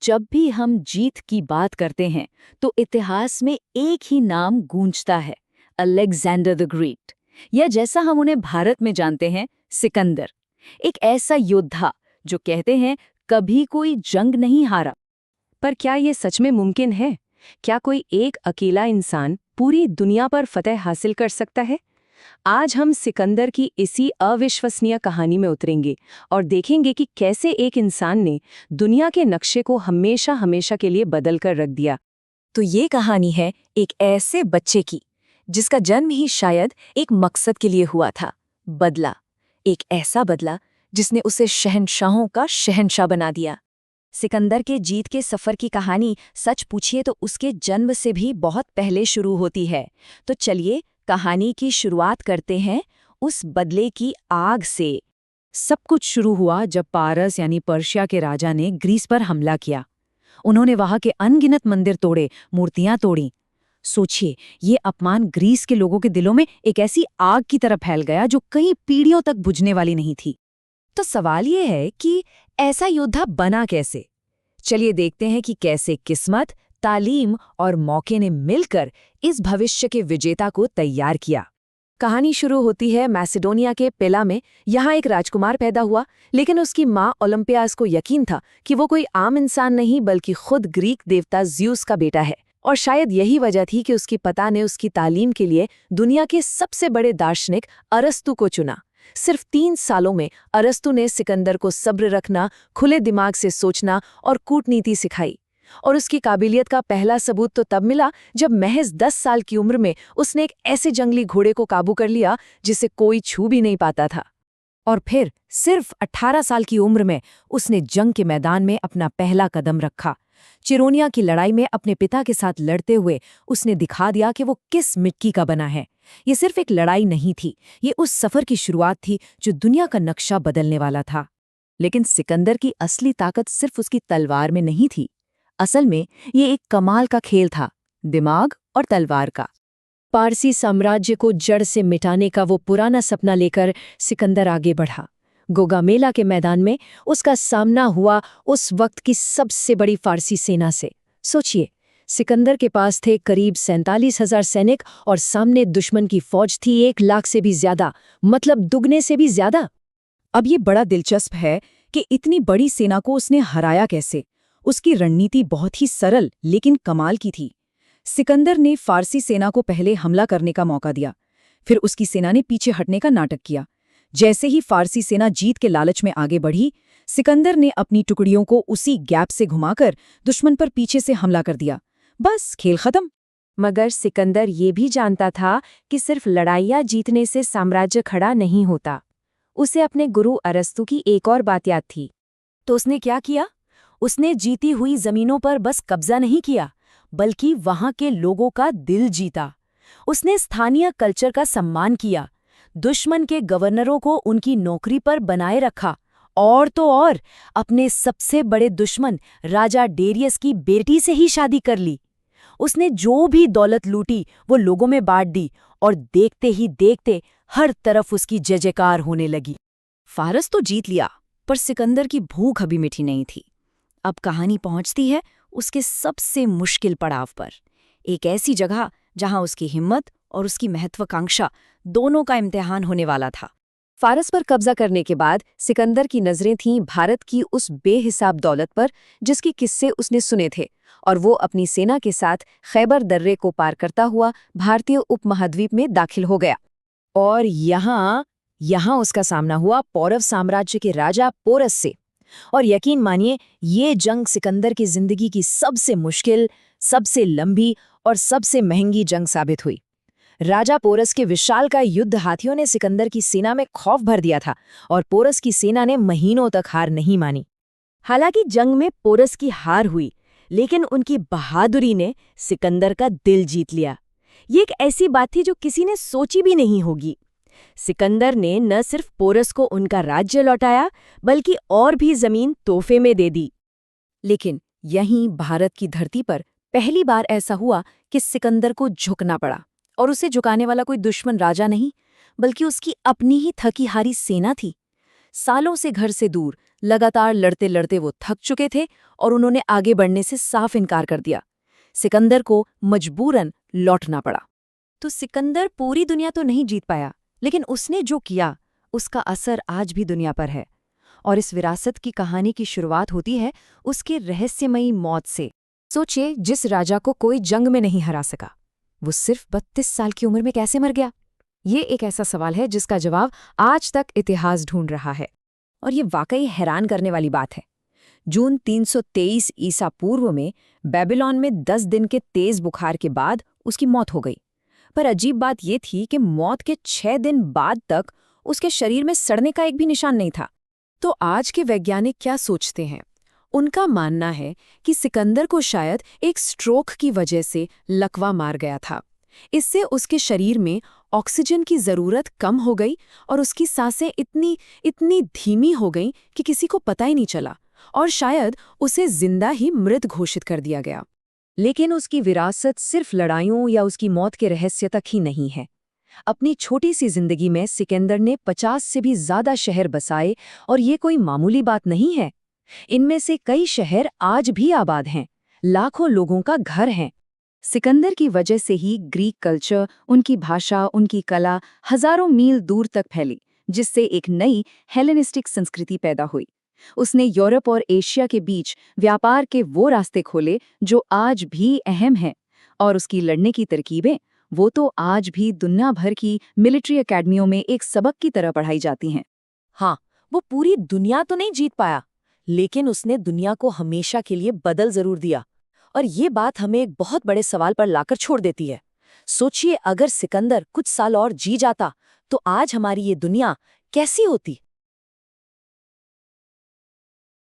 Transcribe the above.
जब भी हम जीत की बात करते हैं तो इतिहास में एक ही नाम गूंजता है, अलेक्जेंडर द ग्रेट, या जैसा हम उन्हें भारत में जानते हैं, सिकंदर। एक ऐसा योद्धा जो कहते हैं कभी कोई जंग नहीं हारा। पर क्या ये सच में मुमकिन है? क्या कोई एक अकेला इंसान पूरी दुनिया पर फतह हासिल कर सकता है? आज हम सिकंदर की इसी अविश्वसनीय कहानी में उतरेंगे और देखेंगे कि कैसे एक इंसान ने दुनिया के नक्शे को हमेशा हमेशा के लिए बदल कर रख दिया। तो ये कहानी है एक ऐसे बच्चे की जिसका जन्म ही शायद एक मकसद के लिए हुआ था, बदला। एक ऐसा बदला जिसने उसे शहंशाहों का शहंशाह बना दिया। सिकंदर के जीत के सफर की कहानी सच पूछिए तो उसके जन्म से भी बहुत पहले शुरू होती है। तो चलिए कहानी की शुरुआत करते हैं उस बदले की आग से। सब कुछ शुरू हुआ जब पारस यानी पर्शिया के राजा ने ग्रीस पर हमला किया। उन्होंने वहां के अनगिनत मंदिर तोड़े, मूर्तियां तोड़ी। सोचिए, ये अपमान ग्रीस के लोगों के दिलों में एक ऐसी आग की तरह फैल गया जो कई पीढ़ियों तक बुझने वाली नहीं थी। तो सवाल ये है कि ऐसा योद्धा बना कैसे? चलिए देखते हैं कि कैसे किस्मत, तालीम और मौके ने मिलकर इस भविष्य के विजेता को तैयार किया। कहानी शुरू होती है मैसेडोनिया के पेला में। यहाँ एक राजकुमार पैदा हुआ, लेकिन उसकी माँ ओलंपियास को यकीन था कि वो कोई आम इंसान नहीं बल्कि खुद ग्रीक देवता ज़्यूस का बेटा है। और शायद यही वजह थी कि उसकी पिता ने उसकी तालीम के लिए दुनिया के सबसे बड़े दार्शनिक अरस्तु को चुना। सिर्फ 3 सालों में अरस्तु ने सिकंदर को सब्र रखना, खुले दिमाग से सोचना और कूटनीति सिखाई। और उसकी काबिलियत का पहला सबूत तो तब मिला जब महज 10 साल की उम्र में उसने एक ऐसे जंगली घोड़े को काबू कर लिया जिसे कोई छू भी नहीं पाता था। और फिर सिर्फ 18 साल की उम्र में उसने जंग के मैदान में अपना पहला कदम रखा। चिरोनिया की लड़ाई में अपने पिता के साथ लड़ते हुए उसने दिखा दिया कि वो किस मिट्टी का बना है। ये सिर्फ एक लड़ाई नहीं थी, ये उस सफर की शुरुआत थी जो दुनिया का नक्शा बदलने वाला था। लेकिन सिकंदर की असली ताकत सिर्फ उसकी तलवार में नहीं थी। असल में ये एक कमाल का खेल था, दिमाग और तलवार का। पारसी साम्राज्य को जड़ से मिटाने का वो पुराना सपना लेकर सिकंदर आगे बढ़ा। गोगामेला के मैदान में उसका सामना हुआ उस वक्त की सबसे बड़ी फारसी सेना से। सोचिए, सिकंदर के पास थे करीब 47,000 सैनिक और सामने दुश्मन की फौज थी 1 लाख से भी ज्यादा, मतलब दुगने से भी ज्यादा। अब ये बड़ा दिलचस्प है कि इतनी बड़ी सेना को उसने हराया कैसे। उसकी रणनीति बहुत ही सरल लेकिन कमाल की थी। सिकंदर ने फारसी सेना को पहले हमला करने का मौका दिया, फिर उसकी सेना ने पीछे हटने का नाटक किया। जैसे ही फारसी सेना जीत के लालच में आगे बढ़ी, सिकंदर ने अपनी टुकड़ियों को उसी गैप से घुमाकर दुश्मन पर पीछे से हमला कर दिया। बस खेल खत्म। मगर सिकंदर ये भी जानता था कि सिर्फ लड़ाइयाँ जीतने से साम्राज्य खड़ा नहीं होता। उसे अपने गुरु अरस्तु की एक और बात याद थी। तो उसने क्या किया? उसने जीती हुई जमीनों पर बस कब्जा नहीं किया, बल्कि वहां के लोगों का दिल जीता। उसने स्थानीय कल्चर का सम्मान किया, दुश्मन के गवर्नरों को उनकी नौकरी पर बनाए रखा, और तो और अपने सबसे बड़े दुश्मन राजा डेरियस की बेटी से ही शादी कर ली। उसने जो भी दौलत लूटी वो लोगों में बांट दी, और देखते ही देखते हर तरफ उसकी जय जयकार होने लगी। फारस तो जीत लिया, पर सिकंदर की भूख अभी मिठी नहीं थी। अब कहानी पहुंचती है उसके सबसे मुश्किल पड़ाव पर, एक ऐसी जगह जहां उसकी हिम्मत और उसकी महत्वाकांक्षा दोनों का इम्तिहान होने वाला था। फारस पर कब्जा करने के बाद सिकंदर की नजरें थीं भारत की उस बेहिसाब दौलत पर जिसके किस्से उसने सुने थे, और वो अपनी सेना के साथ खैबर दर्रे को पार करता हुआ भारतीय उपमहाद्वीप में दाखिल हो गया। और यहाँ उसका सामना हुआ पौरव साम्राज्य के राजा पोरस से। और यकीन मानिए, ये जंग सिकंदर की जिंदगी की सबसे मुश्किल, सबसे लंबी और सबसे महंगी जंग साबित हुई। राजा पोरस के विशालकाय युद्ध हाथियों ने सिकंदर की सेना में खौफ भर दिया था, और पोरस की सेना ने महीनों तक हार नहीं मानी। हालांकि जंग में पोरस की हार हुई, लेकिन उनकी बहादुरी ने सिकंदर का दिल जीत लिया। ये एक ऐसी बात थी जो किसी ने सोची भी नहीं होगी। सिकंदर ने न सिर्फ पोरस को उनका राज्य लौटाया, बल्कि और भी जमीन तोहफे में दे दी। लेकिन यहीं भारत की धरती पर पहली बार ऐसा हुआ कि सिकंदर को झुकना पड़ा, और उसे झुकाने वाला कोई दुश्मन राजा नहीं, बल्कि उसकी अपनी ही थकी हारी सेना थी। सालों से घर से दूर, लगातार लड़ते लड़ते वो थक चुके थे और उन्होंने आगे बढ़ने से साफ इनकार कर दिया। सिकंदर को मजबूरन लौटना पड़ा। तो सिकंदर पूरी दुनिया तो नहीं जीत पाया, लेकिन उसने जो किया उसका असर आज भी दुनिया पर है। और इस विरासत की कहानी की शुरुआत होती है उसके रहस्यमयी मौत से। सोचिए, जिस राजा को कोई जंग में नहीं हरा सका, वो सिर्फ 32 साल की उम्र में कैसे मर गया? ये एक ऐसा सवाल है जिसका जवाब आज तक इतिहास ढूंढ रहा है। और ये वाकई हैरान करने वाली बात है। जून 323 ईसा पूर्व में बेबीलोन में 10 दिन के तेज बुखार के बाद उसकी मौत हो गई। पर अजीब बात ये थी कि मौत के 6 दिन बाद तक उसके शरीर में सड़ने का एक भी निशान नहीं था। तो आज के वैज्ञानिक क्या सोचते हैं? उनका मानना है कि सिकंदर को शायद एक स्ट्रोक की वजह से लकवा मार गया था। इससे उसके शरीर में ऑक्सीजन की जरूरत कम हो गई और उसकी सांसें इतनी धीमी हो गईं कि किसी को पता ही नहीं चला, और शायद उसे जिंदा ही मृत घोषित कर दिया गया। लेकिन उसकी विरासत सिर्फ लड़ाइयों या उसकी मौत के रहस्य तक ही नहीं है। अपनी छोटी सी जिंदगी में सिकंदर ने 50 से भी ज्यादा शहर बसाए, और ये कोई मामूली बात नहीं है। इनमें से कई शहर आज भी आबाद हैं, लाखों लोगों का घर हैं। सिकंदर की वजह से ही ग्रीक कल्चर, उनकी भाषा, उनकी कला हजारों मील दूर तक फैली, जिससे एक नई हेलेनिस्टिक संस्कृति पैदा हुई। उसने यूरोप और एशिया के बीच व्यापार के वो रास्ते खोले जो आज भी अहम हैं, और उसकी लड़ने की तरकीबें वो तो आज भी दुनिया भर की मिलिट्री एकेडमियों में एक सबक की तरह पढ़ाई जाती हैं। हाँ, वो पूरी दुनिया तो नहीं जीत पाया, लेकिन उसने दुनिया को हमेशा के लिए बदल जरूर दिया। और ये बात हमें एक बहुत बड़े सवाल पर लाकर छोड़ देती है। सोचिए, अगर सिकंदर कुछ साल और जी जाता तो आज हमारी ये दुनिया कैसी होती?